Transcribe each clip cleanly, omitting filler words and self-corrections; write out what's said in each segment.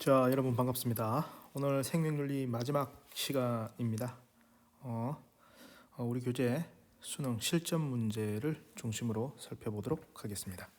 자, 여러분 반갑습니다. 오늘 생명윤리 마지막 시간입니다. 우리 교재 수능 실전 문제를 중심으로 살펴보도록 하겠습니다.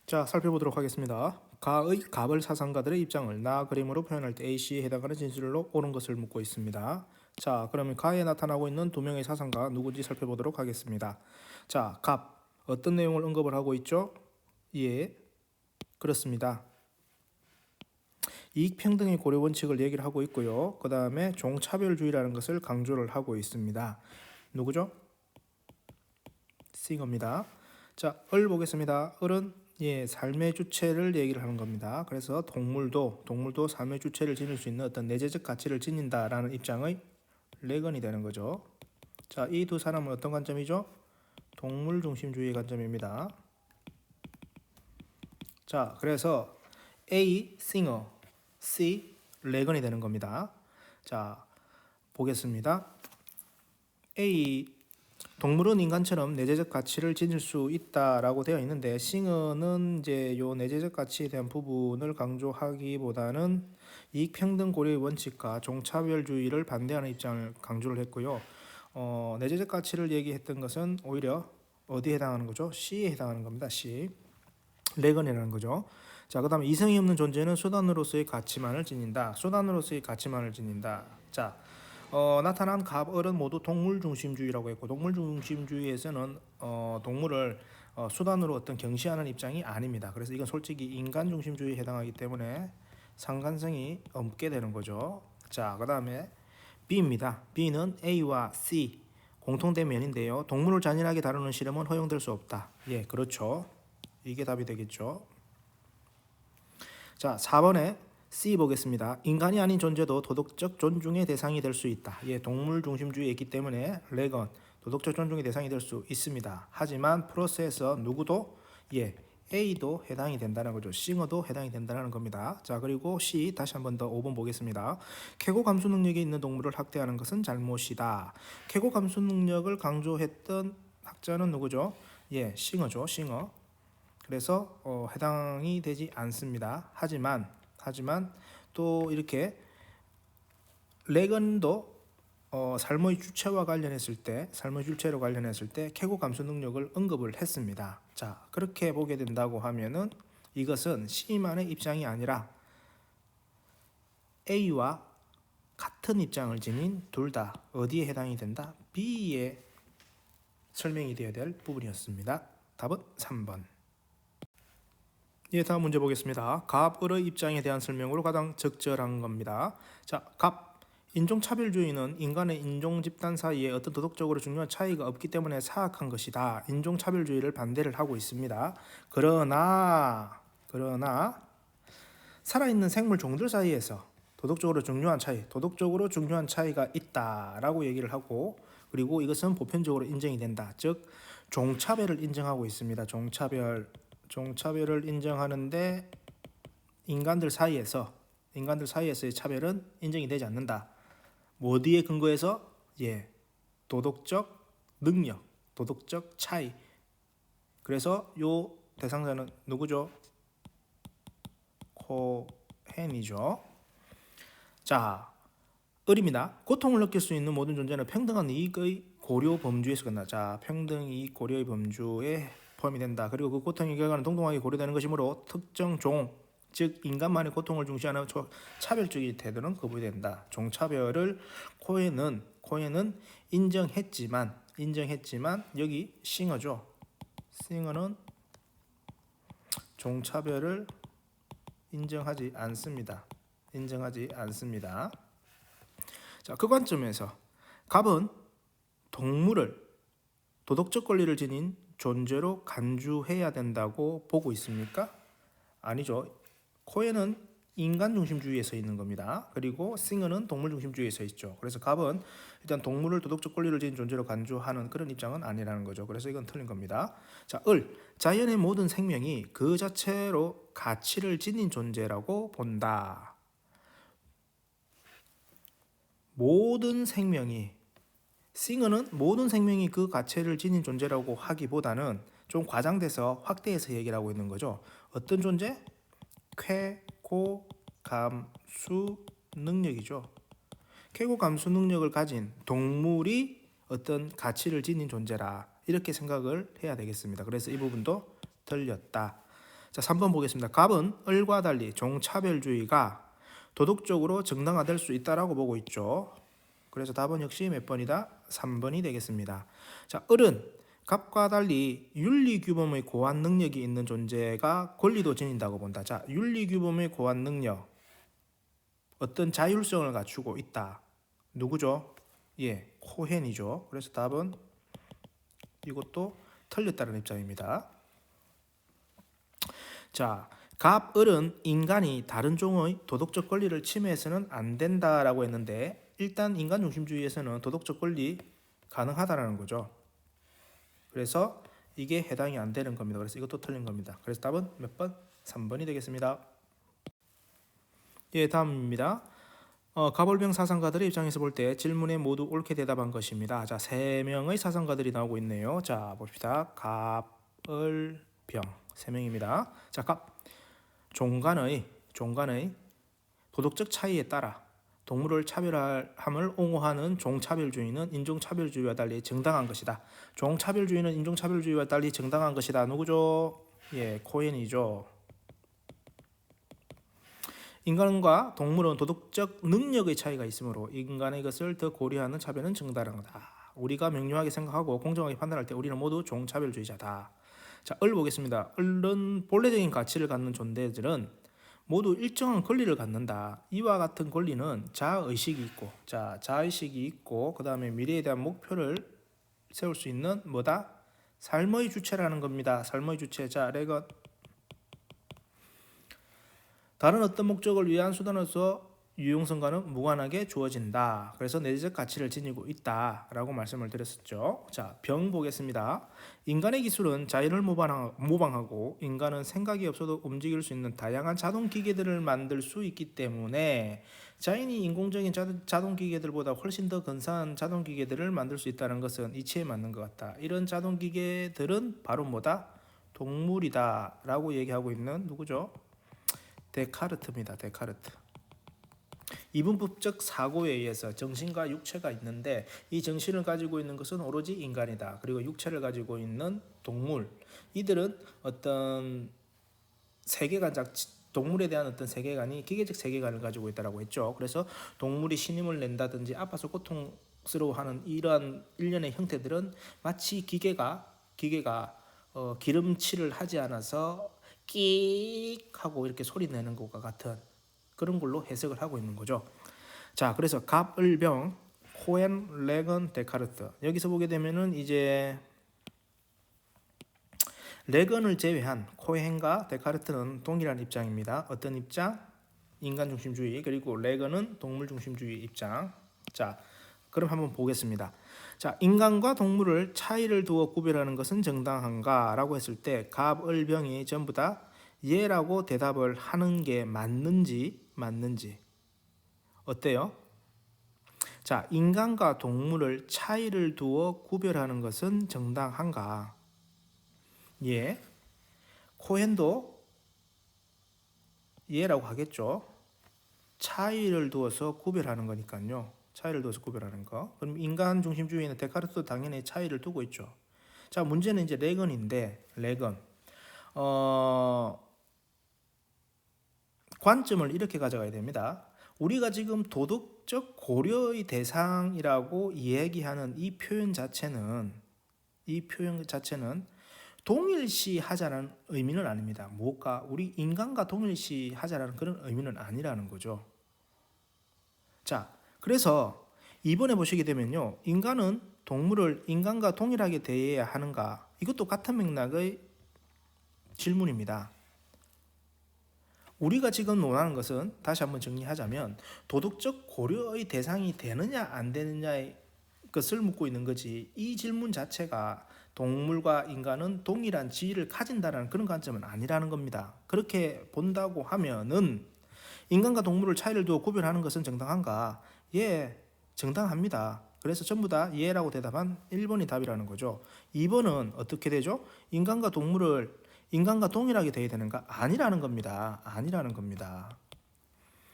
자, 살펴보도록 하겠습니다. 가의 가벌 사상가들의 입장을 나 그림으로 표현할 때 A씨에 해당하는 진술로 옳은 것을 묻고 있습니다. 자, 그러면 가에 나타나고 있는 두 명의 사상가 누구인지 살펴보도록 하겠습니다. 자, 갑 어떤 내용을 언급을 하고 있죠? 예, 그렇습니다. 이익평등의 고려 원칙을 얘기를 하고 있고요. 그 다음에 종차별주의라는 것을 강조를 하고 있습니다. 누구죠? 싱어입니다. 자, 을 보겠습니다. 을은 삶의 주체를 얘기를 하는 겁니다. 그래서 동물도 삶의 주체를 지닐 수 있는 어떤 내재적 가치를 지닌다라는 입장의 레건이 되는 거죠. 자, 이 두 사람은 어떤 관점이죠? 동물 중심주의 관점입니다. 자, 그래서 A, 싱어, C, 레건이 되는 겁니다. 자, 보겠습니다. A, 동물은 인간처럼 내재적 가치를 지닐 수 있다라고 되어 있는데 싱어는 이제 요 내재적 가치에 대한 부분을 강조하기보다는 이익평등 고려의 원칙과 종차별주의를 반대하는 입장을 강조를 했고요. 내재적 가치를 얘기했던 것은 오히려 어디에 해당하는 거죠? C에 해당하는 겁니다. C, 레건이라는 거죠. 자, 그 다음에 이성이 없는 존재는 수단으로서의 가치만을 지닌다. 수단으로서의 가치만을 지닌다. 자, 나타난 갑을은 모두 동물 중심주의라고 했고, 동물 중심주의에서는 동물을 수단으로 어떤 경시하는 입장이 아닙니다. 그래서 이건 솔직히 인간 중심주의에 해당하기 때문에 상관성이 없게 되는 거죠. 자, 그 다음에 B입니다. B는 A와 C 공통된 면인데요. 동물을 잔인하게 다루는 실험은 허용될 수 없다. 예, 그렇죠. 이게 답이 되겠죠. 자, 4번에 C 보겠습니다. 인간이 아닌 존재도 도덕적 존중의 대상이 될 수 있다. 예, 동물 중심주의에 있기 때문에 레건 도덕적 존중의 대상이 될 수 있습니다. 하지만 프로세서 누구도 A도 해당이 된다는 거죠. 싱어도 해당이 된다는 겁니다. 자, 그리고 C 다시 한 번 더 5번 보겠습니다. 쾌고 감수 능력이 있는 동물을 학대하는 것은 잘못이다. 쾌고 감수 능력을 강조했던 학자는 누구죠? 싱어죠. 싱어. 그래서 해당이 되지 않습니다. 하지만 또 이렇게 레건도 삶의 주체와 관련했을 때, 삶의 주체로 관련했을 때 쾌고 감수 능력을 언급을 했습니다. 자, 그렇게 보게 된다고 하면은 이것은 C만의 입장이 아니라 A와 같은 입장을 지닌 둘 다 어디에 해당이 된다? B에 설명이 되어야 될 부분이었습니다. 답은 3번. 다음 문제 보겠습니다. 갑을의 입장에 대한 설명으로 가장 적절한 겁니다. 자, 갑. 인종차별주의는 인간의 인종집단 사이에 어떤 도덕적으로 중요한 차이가 없기 때문에 사악한 것이다. 인종차별주의를 반대를 하고 있습니다. 그러나 살아있는 생물 종들 사이에서 도덕적으로 중요한 차이가 있다라고 얘기를 하고, 그리고 이것은 보편적으로 인정이 된다. 즉 종차별을 인정하고 있습니다. 종차별을 인정하는데 인간들 사이에서의 차별은 인정이 되지 않는다. 어디에 근거해서? 도덕적 능력, 도덕적 차이. 그래서 요 대상자는 누구죠? 코헨이죠. 자, 을입니다. 고통을 느낄 수 있는 모든 존재는 평등한 이익의 고려 범주에서 끝나. 자, 평등 이익 고려의 범주에 포함이 된다. 그리고 그 고통의 결과는 동등하게 고려되는 것이므로 특정 종, 즉 인간만의 고통을 중시하는 차별적인 태도는 거부된다. 종차별을 코헨은 인정했지만 여기 싱어죠. 싱어는 종차별을 인정하지 않습니다. 자, 그 관점에서 갑은 동물을 도덕적 권리를 지닌 존재로 간주해야 된다고 보고 있습니까? 아니죠. 코헨은 인간 중심주의에 서 있는 겁니다. 그리고 싱어는 동물 중심주의에 서 있죠. 그래서 갑은 일단 동물을 도덕적 권리를 지닌 존재로 간주하는 그런 입장은 아니라는 거죠. 그래서 이건 틀린 겁니다. 자, 자연의 모든 생명이 그 자체로 가치를 지닌 존재라고 본다. 모든 생명이, 싱어는 모든 생명이 그 가치를 지닌 존재라고 하기보다는 좀 과장돼서 확대해서 얘기를 하고 있는 거죠. 어떤 존재? 쾌고 감수 능력이죠. 쾌고 감수 능력을 가진 동물이 어떤 가치를 지닌 존재라 이렇게 생각을 해야 되겠습니다. 그래서 이 부분도 틀렸다. 자, 3번 보겠습니다. 갑은 을과 달리 종차별주의가 도덕적으로 정당화될 수 있다라고 보고 있죠. 그래서 답은 역시 몇 번이다? 3번이 되겠습니다. 자, 을은 갑과 달리 윤리규범의 고안 능력이 있는 존재가 권리도 지닌다고 본다. 자, 윤리규범의 고안 능력, 어떤 자율성을 갖추고 있다. 누구죠? 예, 코헨이죠. 그래서 답은 이것도 틀렸다는 입장입니다. 자, 갑, 을은 인간이 다른 종의 도덕적 권리를 침해해서는 안 된다라고 했는데 일단 인간 중심주의에서는 도덕적 권리 가능하다라는 거죠. 그래서 이게 해당이 안 되는 겁니다. 그래서 이것도 틀린 겁니다. 그래서 답은 몇 번? 3번이 되겠습니다. 예, 다음입니다. 갑을병 사상가들의 입장에서 볼 때 질문에 모두 옳게 대답한 것입니다. 자, 3명의 사상가들이 나오고 있네요. 자, 봅시다. 갑, 을, 병 3명입니다. 자, 갑. 종간의 도덕적 차이에 따라 동물을 차별함을 옹호하는 종차별주의는 인종차별주의와 달리 정당한 것이다. 종차별주의는 인종차별주의와 달리 정당한 것이다. 누구죠? 예, 코헨이죠. 인간과 동물은 도덕적 능력의 차이가 있으므로 인간의 것을 더 고려하는 차별은 정당하다. 우리가 명료하게 생각하고 공정하게 판단할 때 우리는 모두 종차별주의자다. 자, 을 보겠습니다. 을은 본래적인 가치를 갖는 존재들은 모두 일정한 권리를 갖는다. 이와 같은 권리는 자의식이 있고, 자의식이 있고, 그 다음에 미래에 대한 목표를 세울 수 있는 뭐다? 삶의 주체라는 겁니다. 삶의 주체. 자, 레건. 다른 어떤 목적을 위한 수단으로서 유용성과는 무관하게 주어진다. 그래서 내재적 가치를 지니고 있다라고 말씀을 드렸었죠. 자, 병 보겠습니다. 인간의 기술은 자연을 모방하고 인간은 생각이 없어도 움직일 수 있는 다양한 자동 기계들을 만들 수 있기 때문에 자연이 인공적인 자동 기계들보다 훨씬 더 근사한 자동 기계들을 만들 수 있다는 것은 이치에 맞는 것 같다. 이런 자동 기계들은 바로 뭐다? 동물이다라고 얘기하고 있는 누구죠? 데카르트입니다. 데카르트. 이분법적 사고에 의해서 정신과 육체가 있는데 이 정신을 가지고 있는 것은 오로지 인간이다. 그리고 육체를 가지고 있는 동물, 이들은 어떤 세계관, 동물에 대한 어떤 세계관이 기계적 세계관을 가지고 있다고 했죠. 그래서 동물이 신음을 낸다든지 아파서 고통스러워하는 이러한 일련의 형태들은 마치 기계가 기름칠을 하지 않아서 끼익 하고 이렇게 소리 내는 것과 같은 그런 걸로 해석을 하고 있는 거죠. 자, 그래서 갑, 을, 병, 코헨, 레건, 데카르트. 여기서 보게 되면은 이제 레건을 제외한 코헨과 데카르트는 동일한 입장입니다. 어떤 입장? 인간 중심주의. 그리고 레건은 동물 중심주의 입장. 자, 그럼 한번 보겠습니다. 자, 인간과 동물을 차이를 두어 구별하는 것은 정당한가라고 했을 때 갑, 을, 병이 전부 다 예라고 대답을 하는 게 맞는지 어때요? 자, 인간과 동물을 차이를 두어 구별하는 것은 정당한가? 예. 코헨도 예라고 하겠죠. 차이를 두어서 구별하는 거니까요. 차이를 두어서 구별하는 거. 그럼 인간 중심주의는 데카르트도 당연히 차이를 두고 있죠. 자, 문제는 이제 레건인데 레건. 관점을 이렇게 가져가야 됩니다. 우리가 지금 도덕적 고려의 대상이라고 얘기하는 이 표현 자체는 동일시하자는 의미는 아닙니다. 뭐가 우리 인간과 동일시하자라는 그런 의미는 아니라는 거죠. 자, 그래서 이번에 보시게 되면요, 인간은 동물을 인간과 동일하게 대해야 하는가? 이것도 같은 맥락의 질문입니다. 우리가 지금 논하는 것은 다시 한번 정리하자면 도덕적 고려의 대상이 되느냐 안 되느냐의 것을 묻고 있는 거지, 이 질문 자체가 동물과 인간은 동일한 지위를 가진다는 그런 관점은 아니라는 겁니다. 그렇게 본다고 하면은 인간과 동물을 차이를 두어 구별하는 것은 정당한가? 예, 정당합니다. 그래서 전부 다 예라고 대답한 1번이 답이라는 거죠. 2번은 어떻게 되죠? 인간과 동일하게 돼야 되는가? 아니라는 겁니다.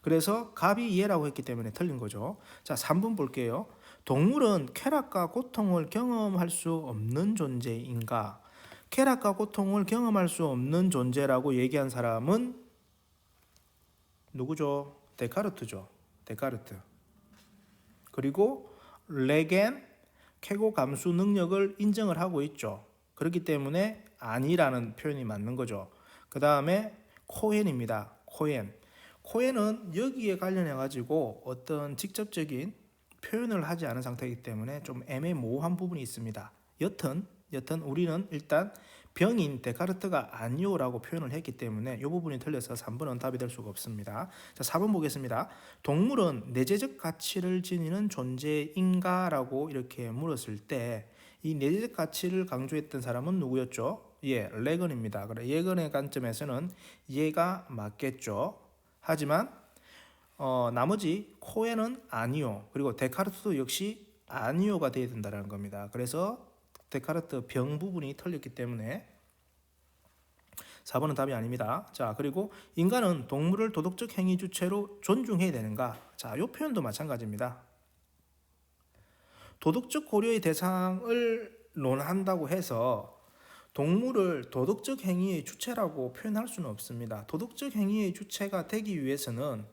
그래서 갑이 예라고 했기 때문에 틀린 거죠. 자, 3번 볼게요. 동물은 쾌락과 고통을 경험할 수 없는 존재인가? 쾌락과 고통을 경험할 수 없는 존재라고 얘기한 사람은 누구죠? 데카르트죠. 데카르트. 그리고 레겐 쾌고 감수 능력을 인정을 하고 있죠. 그렇기 때문에 아니라는 표현이 맞는 거죠. 그 다음에 코헨입니다. 코헨. 코헨은 여기에 관련해 가지고 어떤 직접적인 표현을 하지 않은 상태이기 때문에 좀 애매모호한 부분이 있습니다. 여튼 우리는 일단 병인 데카르트가 아니오라고 표현을 했기 때문에 이 부분이 틀려서 3번은 답이 될 수가 없습니다. 자, 4번 보겠습니다. 동물은 내재적 가치를 지니는 존재인가? 라고 이렇게 물었을 때 이 내재적 가치를 강조했던 사람은 누구였죠? 예, 레건입니다. 그래, 레건의 관점에서는 얘가 맞겠죠. 하지만 나머지 코엔은 아니오, 그리고 데카르트도 역시 아니오가 되어야 된다는 겁니다. 그래서 데카르트 병 부분이 틀렸기 때문에 4번은 답이 아닙니다. 자, 그리고 인간은 동물을 도덕적 행위 주체로 존중해야 되는가? 자, 이 표현도 마찬가지입니다. 도덕적 고려의 대상을 논한다고 해서 동물을 도덕적 행위의 주체라고 표현할 수는 없습니다. 도덕적 행위의 주체가 되기 위해서는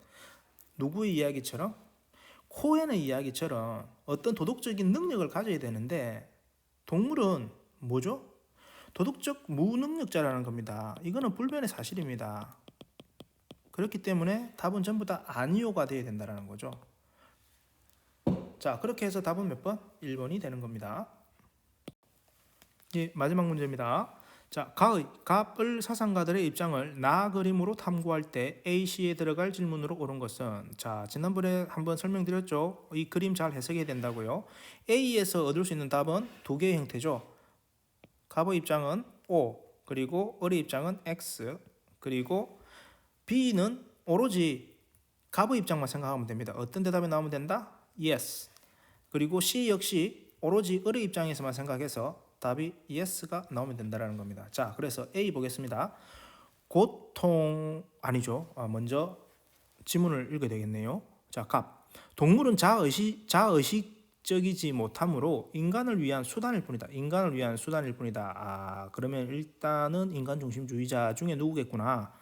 누구의 이야기처럼? 코엔의 이야기처럼 어떤 도덕적인 능력을 가져야 되는데 동물은 뭐죠? 도덕적 무능력자라는 겁니다. 이거는 불변의 사실입니다. 그렇기 때문에 답은 전부 다 아니오가 되어야 된다는 거죠. 자, 그렇게 해서 답은 몇 번? 1번이 되는 겁니다. 예, 마지막 문제입니다. 자, 갑을 사상가들의 입장을 나 그림으로 탐구할 때 A씨에 들어갈 질문으로 옳은 것은, 자, 지난번에 한번 설명드렸죠. 이 그림 잘 해석해야 된다고요. A에서 얻을 수 있는 답은 두 개의 형태죠. 갑의 입장은 O, 그리고 을의 입장은 X, 그리고 B는 오로지 갑의 입장만 생각하면 됩니다. 어떤 대답이 나오면 된다? Yes. 그리고 C 역시 오로지 을의 입장에서만 생각해서 답이 yes가 나오면 된다는 겁니다. 자, 그래서 A 보겠습니다. 고통 아니죠. 먼저 지문을 읽어야 되겠네요. 자, 갑. 동물은 자의식적이지 못하므로 인간을 위한 수단일 뿐이다. 인간을 위한 수단일 뿐이다. 그러면 일단은 인간 중심주의자 중에 누구겠구나.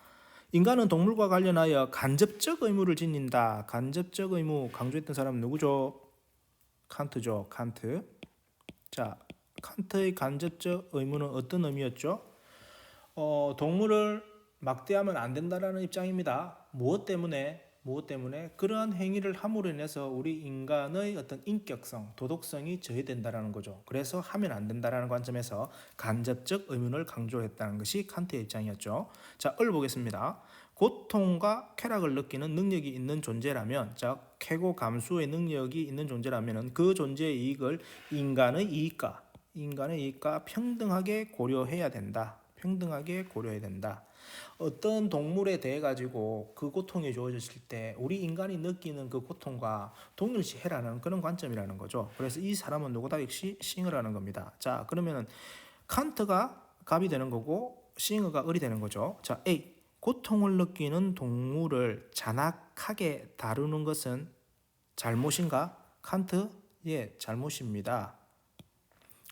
인간은 동물과 관련하여 간접적 의무를 지닌다. 간접적 의무 강조했던 사람은 누구죠? 칸트죠. 칸트. 자, 칸트의 간접적 의무는 어떤 의미였죠? 동물을 막대하면 안 된다라는 입장입니다. 무엇 때문에 그러한 행위를 함으로 인해서 우리 인간의 어떤 인격성, 도덕성이 저해된다라는 거죠. 그래서 하면 안 된다라는 관점에서 간접적 의무를 강조했다는 것이 칸트의 입장이었죠. 자, 을 보겠습니다. 고통과 쾌락을 느끼는 능력이 있는 존재라면, 자, 쾌고 감수의 능력이 있는 존재라면 그 존재의 이익을 인간의 이익과 평등하게 고려해야 된다. 평등하게 고려해야 된다. 어떤 동물에 대해 가지고 그 고통이 주어졌을 때 우리 인간이 느끼는 그 고통과 동일시해라는 그런 관점이라는 거죠. 그래서 이 사람은 누구다? 역시 싱어라는 겁니다. 자, 그러면은 칸트가 갑이 되는 거고 싱어가 을이 되는 거죠. 자, A. 고통을 느끼는 동물을 잔악하게 다루는 것은 잘못인가? 칸트? 예, 잘못입니다.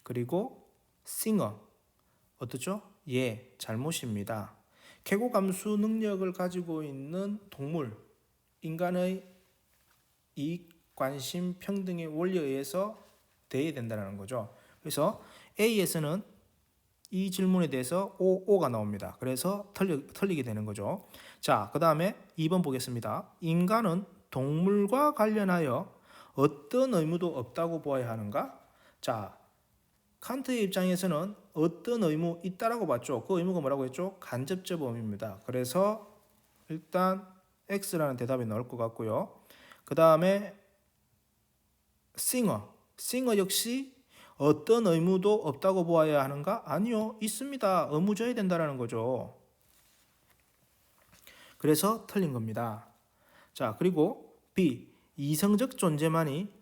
그리고 싱어 어떻죠? 예, 잘못입니다. 쾌고 감수 능력을 가지고 있는 동물, 인간의 이익, 관심, 평등의 원리에 의해서 대해야 된다는 거죠. 그래서 A에서는 이 질문에 대해서 O가 나옵니다. 그래서 틀리게 되는 거죠. 자, 그 다음에 2번 보겠습니다. 인간은 동물과 관련하여 어떤 의무도 없다고 보아야 하는가? 자, 칸트의 입장에서는 어떤 의무 있다라고 봤죠. 그 의무가 뭐라고 했죠? 간접적 의무입니다. 그래서 일단 X라는 대답이 나올 것 같고요. 그 다음에 싱어 역시 어떤 의무도 없다고 보아야 하는가? 아니요, 있습니다. 의무 져야 된다라는 거죠. 그래서 틀린 겁니다. 자, 그리고 B. 이성적 존재만이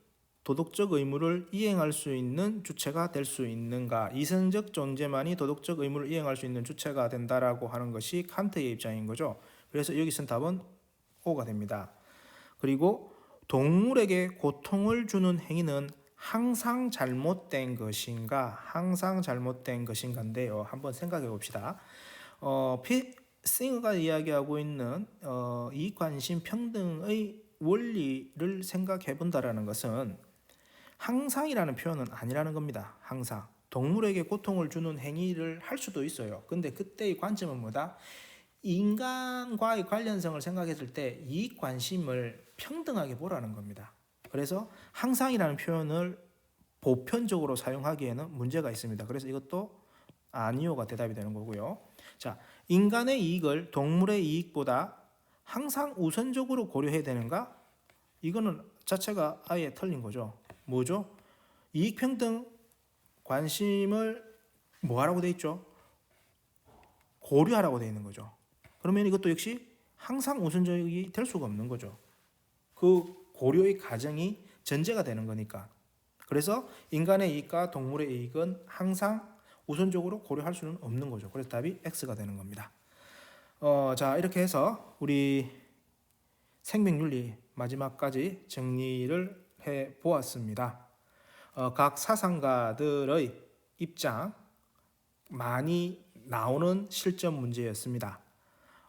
도덕적 의무를 이행할 수 있는 주체가 될 수 있는가? 이성적 존재만이 도덕적 의무를 이행할 수 있는 주체가 된다라고 하는 것이 칸트의 입장인 거죠. 그래서 여기선 답은 O가 됩니다. 그리고 동물에게 고통을 주는 행위는 항상 잘못된 것인가, 항상 잘못된 것인가인데요. 한번 생각해 봅시다. 싱어가 이야기하고 있는 이익, 관심, 평등의 원리를 생각해 본다라는 것은 항상이라는 표현은 아니라는 겁니다. 항상 동물에게 고통을 주는 행위를 할 수도 있어요. 근데 그때의 관점은 뭐다? 인간과의 관련성을 생각했을 때 이익, 관심을 평등하게 보라는 겁니다. 그래서 항상이라는 표현을 보편적으로 사용하기에는 문제가 있습니다. 그래서 이것도 아니요가 대답이 되는 거고요. 자, 인간의 이익을 동물의 이익보다 항상 우선적으로 고려해야 되는가? 이거는 자체가 아예 틀린 거죠. 뭐죠? 이익, 평등, 관심을 뭐 하라고 돼 있죠? 고려하라고 돼 있는 거죠. 그러면 이것도 역시 항상 우선적이 될 수가 없는 거죠. 그 고려의 과정이 전제가 되는 거니까. 그래서 인간의 이익과 동물의 이익은 항상 우선적으로 고려할 수는 없는 거죠. 그래서 답이 X가 되는 겁니다. 자, 이렇게 해서 우리 생명윤리 마지막까지 정리를 해 보았습니다. 각 사상가들의 입장 많이 나오는 실전 문제였습니다.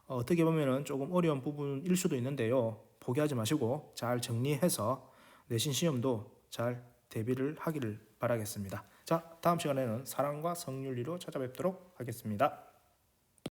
어떻게 보면 조금 어려운 부분일 수도 있는데요. 포기하지 마시고 잘 정리해서 내신 시험도 잘 대비를 하기를 바라겠습니다. 자, 다음 시간에는 사랑과 성윤리로 찾아뵙도록 하겠습니다.